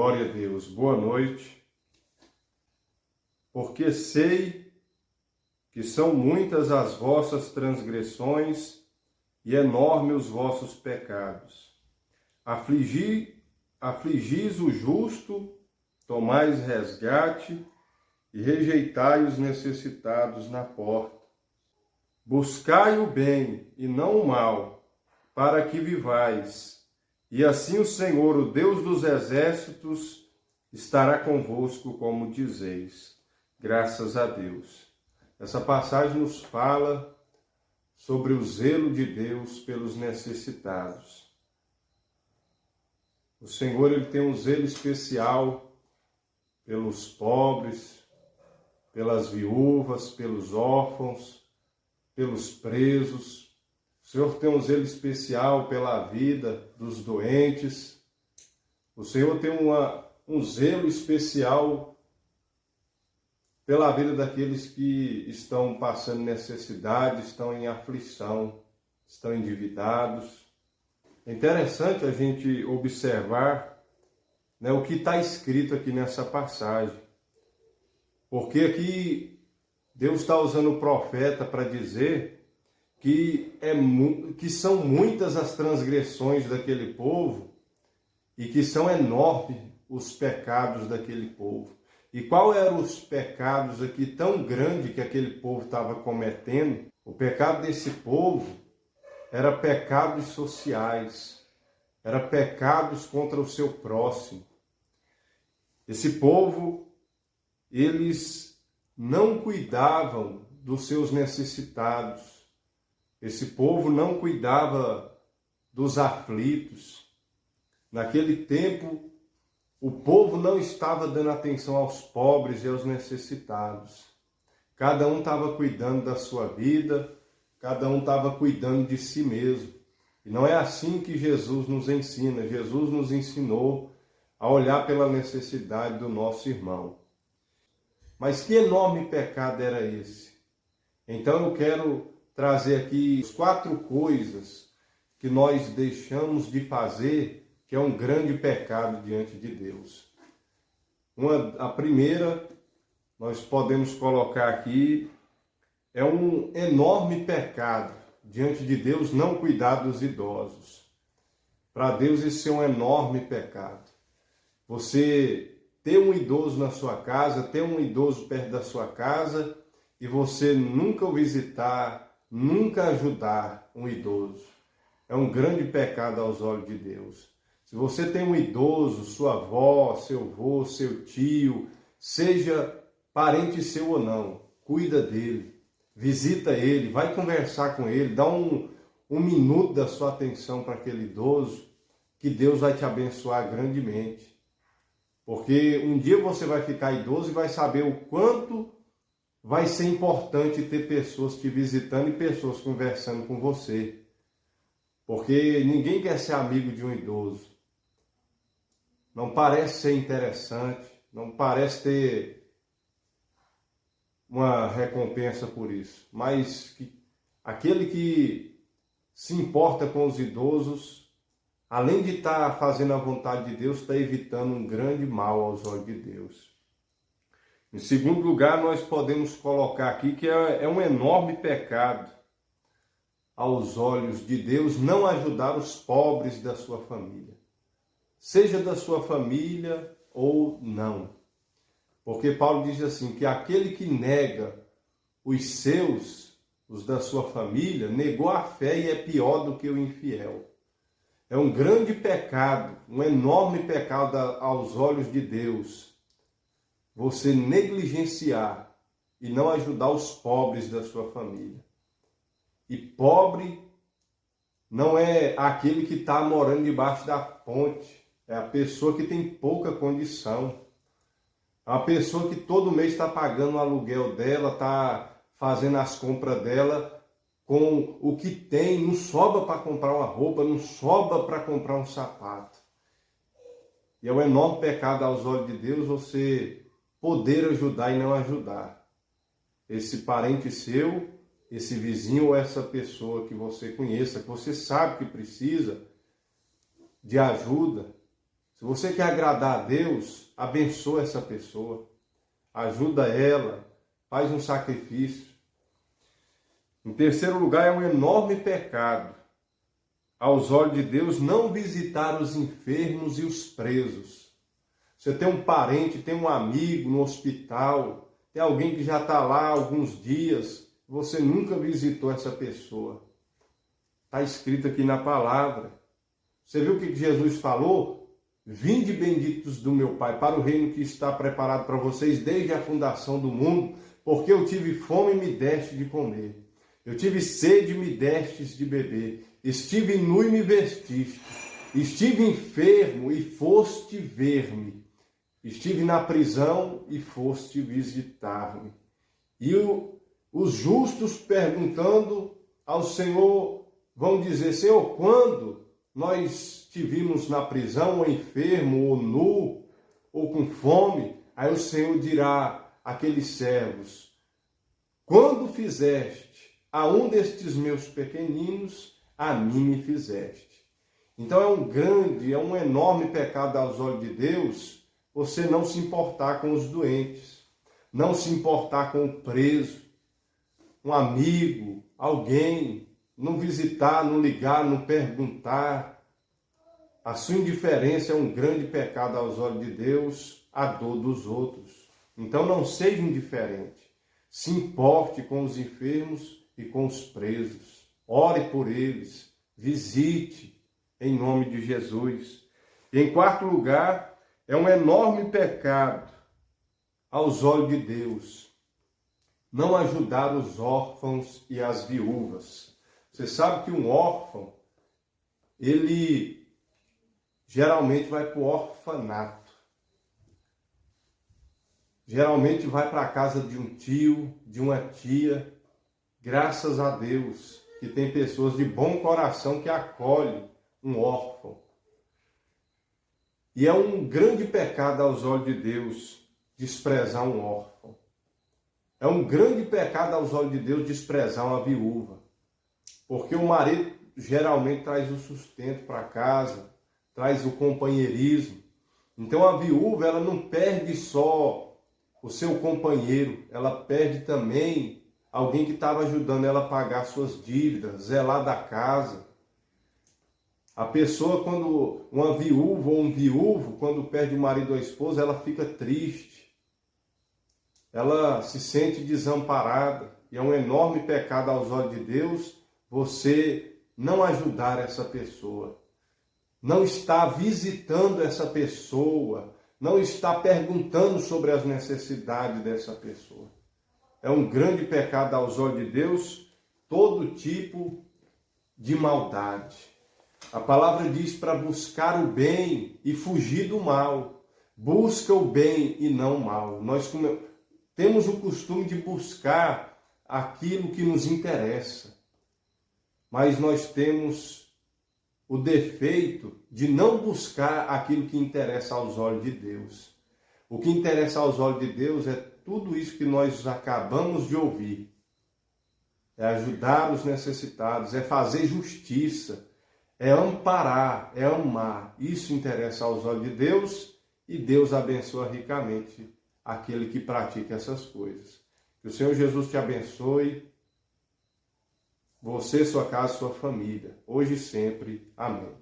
Glória a Deus. Boa noite. Porque sei que são muitas as vossas transgressões e enormes os vossos pecados. Afligis o justo, tomais resgate e rejeitai os necessitados na porta. Buscai o bem e não o mal, para que vivais. E assim o Senhor, o Deus dos exércitos, estará convosco, como dizeis. Graças a Deus. Essa passagem nos fala sobre o zelo de Deus pelos necessitados. O Senhor, ele tem um zelo especial pelos pobres, pelas viúvas, pelos órfãos, pelos presos. O Senhor tem um zelo especial pela vida dos doentes. O Senhor tem um zelo especial pela vida daqueles que estão passando necessidade, estão em aflição, estão endividados. É interessante a gente observar, o que está escrito aqui nessa passagem. Porque aqui Deus está usando o profeta para dizer que são muitas as transgressões daquele povo e que são enormes os pecados daquele povo. E qual eram os pecados aqui tão grandes que aquele povo estava cometendo? O pecado desse povo era pecados sociais, era pecados contra o seu próximo. Esse povo, eles não cuidavam dos seus necessitados. Esse povo não cuidava dos aflitos. Naquele tempo, o povo não estava dando atenção aos pobres e aos necessitados. Cada um estava cuidando da sua vida, cada um estava cuidando de si mesmo. E não é assim que Jesus nos ensina. Jesus nos ensinou a olhar pela necessidade do nosso irmão. Mas que enorme pecado era esse? Então eu quero trazer aqui as 4 coisas que nós deixamos de fazer, que é um grande pecado diante de Deus. A primeira, nós podemos colocar aqui, é um enorme pecado diante de Deus não cuidar dos idosos. Para Deus isso é um enorme pecado. Você ter um idoso na sua casa, ter um idoso perto da sua casa e você nunca o visitar, nunca ajudar um idoso. É um grande pecado aos olhos de Deus. Se você tem um idoso, sua avó, seu avô, seu tio, seja parente seu ou não, cuida dele, visita ele, vai conversar com ele, dá um minuto da sua atenção para aquele idoso, que Deus vai te abençoar grandemente. Porque um dia você vai ficar idoso e vai saber o quanto vai ser importante ter pessoas te visitando e pessoas conversando com você. Porque ninguém quer ser amigo de um idoso. Não parece ser interessante, não parece ter uma recompensa por isso. Mas aquele que se importa com os idosos, além de estar fazendo a vontade de Deus, está evitando um grande mal aos olhos de Deus. Em segundo lugar, nós podemos colocar aqui que é um enorme pecado aos olhos de Deus não ajudar os pobres da sua família. Seja da sua família ou não. Porque Paulo diz assim, que aquele que nega os seus, os da sua família, negou a fé e é pior do que o infiel. É um grande pecado, um enorme pecado aos olhos de Deus, você negligenciar e não ajudar os pobres da sua família. E pobre não é aquele que está morando debaixo da ponte, é a pessoa que tem pouca condição. É uma pessoa que todo mês está pagando o aluguel dela, está fazendo as compras dela com o que tem, não sobra para comprar uma roupa, não sobra para comprar um sapato. E é um enorme pecado aos olhos de Deus você poder ajudar e não ajudar esse parente seu, esse vizinho ou essa pessoa que você conheça, que você sabe que precisa de ajuda. Se você quer agradar a Deus, abençoa essa pessoa, ajuda ela, faz um sacrifício. Em terceiro lugar, é um enorme pecado aos olhos de Deus não visitar os enfermos e os presos. Você tem um parente, tem um amigo no hospital, tem alguém que já está lá há alguns dias, você nunca visitou essa pessoa. Está escrito aqui na palavra. Você viu o que Jesus falou? Vinde benditos do meu Pai, para o reino que está preparado para vocês desde a fundação do mundo, porque eu tive fome e me deste de comer. Eu tive sede e me destes de beber. Estive nu e me vestiste. Estive enfermo e foste ver-me. Estive na prisão e foste visitar-me. E os justos perguntando ao Senhor, vão dizer, Senhor, quando nós te vimos na prisão, ou enfermo, ou nu, ou com fome? Aí o Senhor dirá àqueles servos, quando fizeste a um destes meus pequeninos, a mim me fizeste. Então é um enorme pecado aos olhos de Deus você não se importar com os doentes, não se importar com o preso, um amigo, alguém, não visitar, não ligar, não perguntar. A sua indiferença é um grande pecado aos olhos de Deus, a dor dos outros. Então não seja indiferente, se importe com os enfermos e com os presos. Ore por eles, visite em nome de Jesus. E em quarto lugar, é um enorme pecado aos olhos de Deus não ajudar os órfãos e as viúvas. Você sabe que um órfão, ele geralmente vai para o orfanato. Geralmente vai para a casa de um tio, de uma tia. Graças a Deus que tem pessoas de bom coração que acolhem um órfão. E é um grande pecado aos olhos de Deus desprezar um órfão. É um grande pecado aos olhos de Deus desprezar uma viúva. Porque o marido geralmente traz o sustento para casa, traz o companheirismo. Então a viúva, ela não perde só o seu companheiro, ela perde também alguém que estava ajudando ela a pagar suas dívidas, zelar da casa. A pessoa, quando uma viúva ou um viúvo, quando perde o marido ou a esposa, ela fica triste. Ela se sente desamparada. E é um enorme pecado aos olhos de Deus você não ajudar essa pessoa. Não está visitando essa pessoa. Não está perguntando sobre as necessidades dessa pessoa. É um grande pecado aos olhos de Deus todo tipo de maldade. A palavra diz para buscar o bem e fugir do mal. Busca o bem e não o mal. Nós temos o costume de buscar aquilo que nos interessa. Mas nós temos o defeito de não buscar aquilo que interessa aos olhos de Deus. O que interessa aos olhos de Deus é tudo isso que nós acabamos de ouvir. É ajudar os necessitados, é fazer justiça, é amparar, é amar. Isso interessa aos olhos de Deus e Deus abençoa ricamente aquele que pratica essas coisas. Que o Senhor Jesus te abençoe, você, sua casa, sua família, hoje e sempre. Amém.